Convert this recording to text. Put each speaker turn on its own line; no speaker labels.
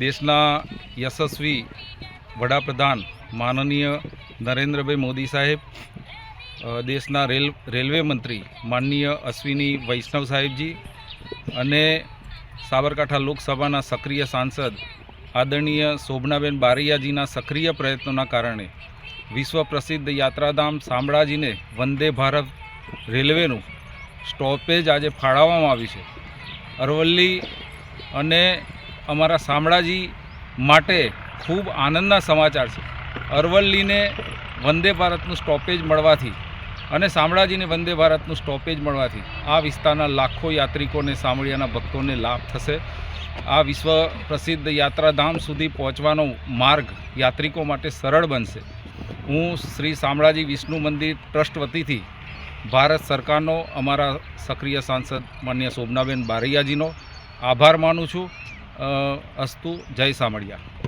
દેશના યશસ્વી વડાપ્રધાન માનનીય નરેન્દ્રભાઈ મોદી સાહેબ, દેશના રેલવે મંત્રી માનનીય અશ્વિની વૈષ્ણવ સાહેબજી અને સાબરકાંઠા લોકસભાના સક્રિય સાંસદ આદરણીય શોભનાબેન બારૈયાજીના સક્રિય પ્રયત્નોના કારણે વિશ્વ પ્રસિદ્ધ યાત્રાધામ શામળાજીને વંદે ભારત રેલવેનું સ્ટોપેજ આજે ફાળવવામાં આવ્યું છે। અરવલ્લી અને અમારા શામળાજી માટે ખૂબ આનંદના સમાચાર છે। અરવલ્લીને વંદે ભારતનું સ્ટોપેજ મળવાથી અને શામળાજીને વંદે ભારતનું સ્ટોપેજ મળવાથી આ વિસ્તારના લાખો યાત્રિકોને, શામળિયાના ભક્તોને લાભ થશે। આ વિશ્વ પ્રસિદ્ધ યાત્રાધામ સુધી પહોંચવાનો માર્ગ યાત્રિકો માટે સરળ બનશે। હું શ્રી શામળાજી વિષ્ણુ મંદિર ટ્રસ્ટ વતીથી ભારત સરકારનો, અમારા સક્રિય સાંસદ માનનીય શોભનાબેન બારૈયાજીનો આભાર માનું છું। અસ્તુ, જય શામળિયા।